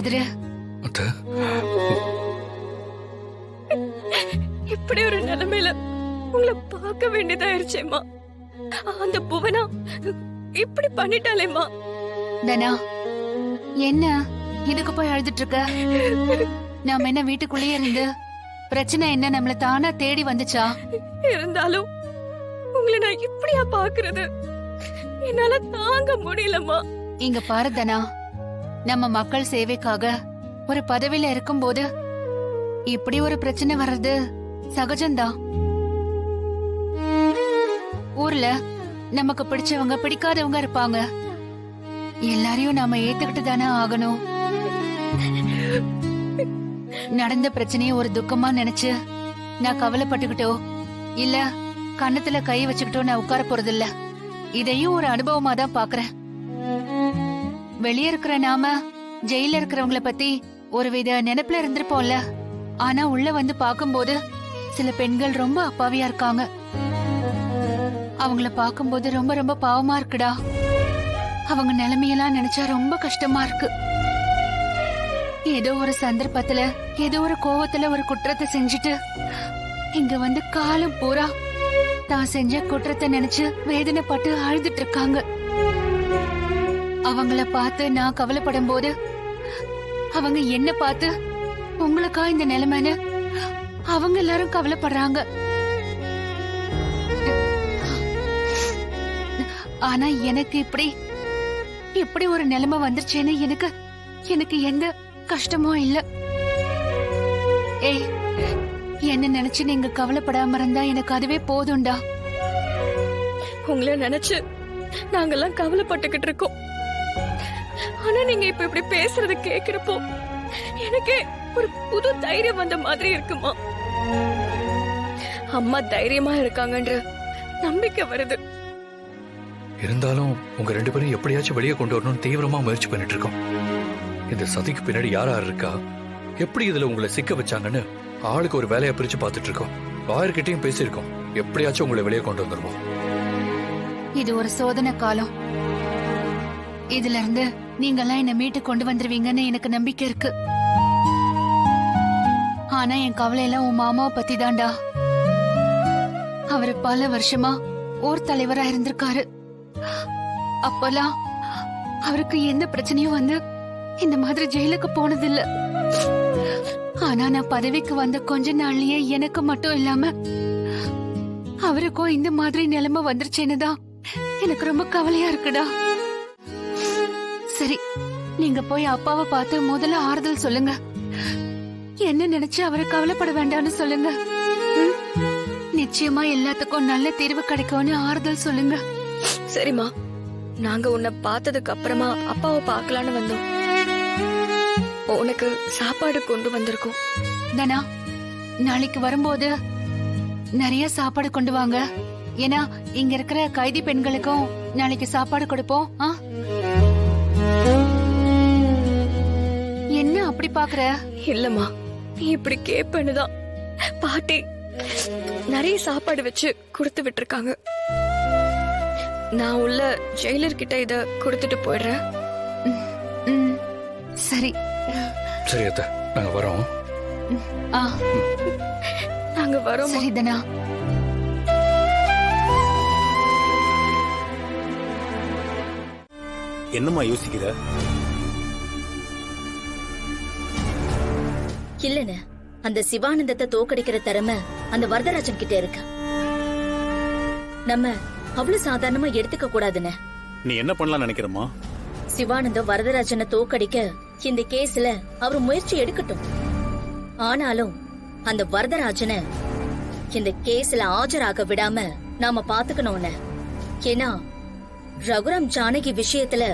கதிரு, அத்தை, இப்படி ஒரு நிலைமையில உங்களை பார்க்க வேண்டியதாயிருச்சேம்மா. அந்த புவனா இப்படி பண்ணிட்டாலேம்மா. தனா, என்ன இதுக்கு போய் அழுதுட்டு இருக்க? நாம என்ன வீட்டுக்குள்ளேயே இருந்து பிரச்சனை என்ன நம்மள தானா தேடி வந்துச்சா? இருந்தாலும் உங்களை நான் இப்படியா பாக்குறது என்னால தாங்க முடியலம்மா. இங்க பாரு தனா, நம்ம மக்கள் சேவைக்காக ஒரு பதவியில இருக்கும்போது இப்படி ஒரு பிரச்சனை வர்றது சகஜம்தான். ஊர்ல நமக்கு பிடிச்சவங்க பிடிக்காதவங்க இருப்பாங்க. எல்லாரையும் நாம ஏத்துக்கிட்டு தானே ஆகணும். நடந்த பிரச்சனைய ஒரு துக்கமா நினைச்சு நான் கவலைப்பட்டுக்கிட்டோ இல்ல கன்னத்துல கை வச்சுக்கிட்டோ நான் உட்கார போறதில்ல. இதையும் ஒரு அனுபவமா தான் பாக்குறேன். வெளியே இருக்கிற நாம ஜெயில இருக்கிறவங்கள பத்தி ஒருவித நினைப்புல இருந்திருப்போம்ல. ஆனா உள்ள வந்து பாக்கும்போது சில பெண்கள் ரொம்ப அப்பாவியா இருக்காங்க. அவங்கள பாக்கும்போது ரொம்ப ரொம்ப பாவமா இருக்குடா. அவங்க நிலைமையெல்லாம் நினைச்சா ரொம்ப கஷ்டமா இருக்கு. ஏதோ ஒரு சந்தர்ப்பத்துல ஏதோ ஒரு கோவத்துல ஒரு குற்றத்தை செஞ்சுட்டு இங்க வந்து காலம் பூரா தான் செஞ்ச குற்றத்தை நினைச்சு வேதனைப்பட்டு அழுதுட்டு இருக்காங்க. அவங்கள பார்த்து நான் கவலைப்படும் போது அவங்க என்ன பார்த்து உங்களுக்கா இந்த நிலைமைன்னு அவங்க எல்லாரும் கவலைப்படுறாங்க. ஆனா எனக்கு இப்படி ஒரு நிலைமை வந்துருச்சேன்னு எனக்கு எந்த கஷ்டமும் இல்ல. ஏய், என்ன நினைச்சு நீங்க கவலைப்படாம இருந்தா எனக்கு அதுவே போதும்டா. உங்களை நினைச்சு நாங்கெல்லாம் கவலைப்பட்டுக்கிட்டு இருக்கோம். ஆனா நீங்க இப்ப இப்படி பேசுறத கேக்குறப்போ எனக்கு ஒரு புது தைரியம் வந்த மாதிரி இருக்குமா. அம்மா தைரியமா இருக்காங்கன்ற நம்பிக்கை வருது. இருந்தாலும் உங்க ரெண்டு பேரும் எப்படியாச்சும் வெளியே கொண்டு வரணும்னு தீவிரமா முயற்சி பண்ணிட்டு இருக்கோம். இந்த சதிக்கு பின்னாடி யார் யார் இருக்கா, எப்படி இதுல உங்களை சிக்க வச்சாங்கன்னு ஆளுக்கு ஒரு வேலையை பிரிச்சு பார்த்துட்டு இருக்கோம். ஆயர்கிட்டையும் பேசியிருக்கோம். எப்படியாச்சும் உங்களை வெளியே கொண்டு வந்துருவோம். இது ஒரு சோதனை காலம். இதுல இருந்து நீங்கெல்லாம் என்ன மீட்டு கொண்டு வந்துருவீங்கன்னு எனக்கு நம்பிக்கை இருக்கு. ஆனா என் கவலையெல்லாம் உன் மாமாவை பத்தி தான்டா. அவரு பல வருஷமா ஊர் தலைவரா இருந்திருக்காரு. அப்பெல்லாம் அவருக்கு எந்த பிரச்சனையும் வந்து இந்த மாதிரி ஜெயிலுக்கு போனதில்ல. ஆனா நான் பதவிக்கு வந்த கொஞ்ச நாள்லயே எனக்கு மட்டும் இல்லாம அவருக்கும் இந்த மாதிரி நிலைமை வந்துருச்சேன்னு தான் எனக்கு ரொம்ப கவலையா இருக்குடா. சரி, நீங்க போய் அப்பாவை பார்த்து முதல்ல ஆறுதல் சொல்லுங்க. என்ன நினைச்சு அவரை கவலைப்பட வேண்டாம்னு சொல்லுங்க. நிச்சயமா எல்லாத்துக்கும் நல்ல தீர்வு கிடைக்கும்னு ஆறுதல் சொல்லுங்க. சரிம்மா, நாங்க உன்னை பார்த்ததுக்கு அப்புறமா அப்பாவை பார்க்கலான்னு வந்தோம். உனக்கு சாப்பாடு கொண்டு வந்திருக்கோம். தனா, நாளைக்கு வரும்போது நிறைய சாப்பாடு கொண்டு வாங்க. ஏன்னா இங்க இருக்கிற கைதி பெண்களுக்கும் நாளைக்கு சாப்பாடு கொடுப்போம். என்ன அப்படி பாக்குற? இல்லம்மா, நீ இப்படி கேப்பேன்னுதான் பாட்டி நிறைய சாப்பாடு வச்சு கொடுத்து விட்டுருக்காங்க. நான் உள்ள ஜெயிலர் கிட்ட இத கொடுத்துட்டு போயிடுறேன். சரி சரி அத்தை, நாங்க வரோம். நாங்க வரோம். சரி தனா. என்னம்மா யோசிக்கிற? இல்லன்னு, அந்த சிவானந்தத்தை தோக்கடிக்கிற திறமை அந்த வரதராஜன் கிட்ட இருக்கு. நம்ம அவ்வளவு சாதாரணமா எடுத்துக்க கூடாதுன்னு. நீ என்ன பண்ணலாம் நினைக்கிறமா? சிவானந்தம் வரதராஜனை தோக்கடிக்க இந்த கேஸ்ல அவர் முயற்சி எடுக்கட்டும். ஆனாலும் அந்த வரதராஜனை இந்த கேஸ்ல ஆஜராக விடாம நாம பாத்துக்கணும்னு. ஏன்னா ரகுராம் ஜானகி விஷயத்துல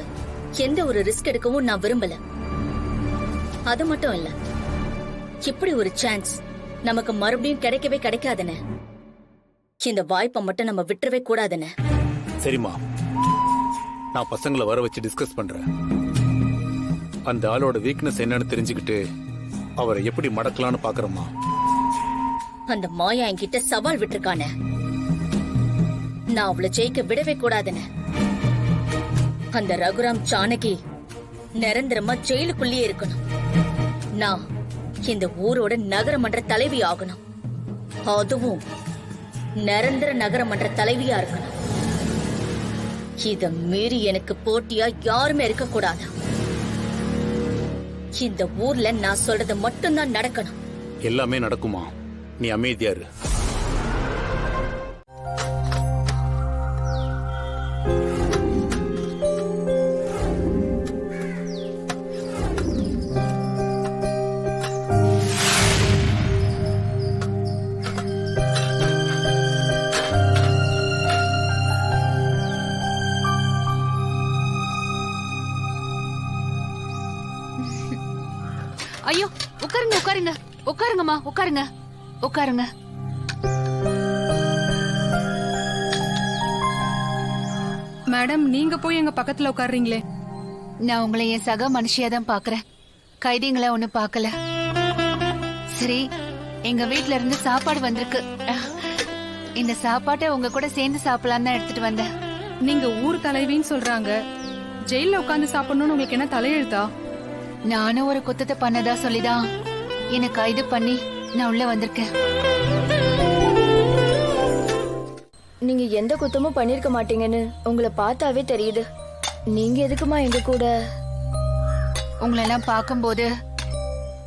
எந்த ஒரு ரிஸ்க் எடுக்கவும் நான் விரும்பல. அது மட்டும் இல்ல, இப்படி ஒரு சான்ஸ் நமக்கு மறுபடியும் கிடைக்கவே கிடைக்காதுன்னு. இந்த வாய்ப்பை மட்டும் நம்ம விட்டுறவே கூடாதுன்னு. சரிம்மா, நான் பசங்களை வர வச்சு டிஸ்கஸ் பண்றேன். அந்த ஆளோட வீக்னஸ் என்னன்னு தெரிஞ்சுக்கிட்டு அவரை எப்படி மடக்கலான்னு பாக்குறோமா. அந்த மாயா என்கிட்ட சவால் விட்டுருக்கானே, நான் அவளை ஜெயிக்க விடவே கூடாதுன்னு. அந்த ரகுராம் ஜானகி நிரந்தரமா ஜெயிலுக்குள்ளேயே இருக்கணும். நான் இந்த ஊரோட நகரமன்ற தலைவி ஆகணும். அதுவும் நிரந்தர நகரமன்ற தலைவியா இருக்கணும். இத மீறி எனக்கு போட்டியா யாருமே இருக்க கூடாது. இந்த ஊர்ல நான் சொல்றது மட்டும்தான் நடக்கணும். எல்லாமே நடக்குமா? நீ அமைதியா இரு. ஐயோ, உட்காருங்க உட்காருங்க உட்காருங்கம்மா, உட்காருங்க உட்காருங்க. மேடம், நீங்க போய் எங்க பக்கத்துல உட்காருறீங்களே. நான் உங்களை என் சக மனுஷியா தான் பாக்குறேன், கைதிங்களா ஒண்ணு பாக்கல. சரி, எங்க வீட்ல இருந்து சாப்பாடு வந்திருக்கு. இந்த சாப்பாட்டை உங்க கூட சேர்ந்து சாப்பிடலாம் தான் எடுத்துட்டு வந்தேன். நீங்க ஊர் தலைவின்னு சொல்றாங்க, ஜெயில உட்கார்ந்து சாப்பிடணும்னு உங்களுக்கு என்ன தலையெழுத்தா? நானும் ஒரு குத்தத்தை பண்ணதா சொல்லிதான் என்னை கைது பண்ணி நான் உள்ள வந்திருக்கேன். நீங்க எந்த குத்தமும் பண்ணிருக்க மாட்டீங்கன்னு உங்களை பார்த்தாவே தெரியுது. நீங்க எதுக்குமா எங்க கூட? உங்களை எல்லாம் பார்க்கும்போது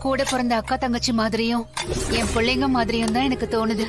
கூட பிறந்த அக்கா தங்கச்சி மாதிரியும் என் பிள்ளைங்க மாதிரியும் தான் எனக்கு தோணுது.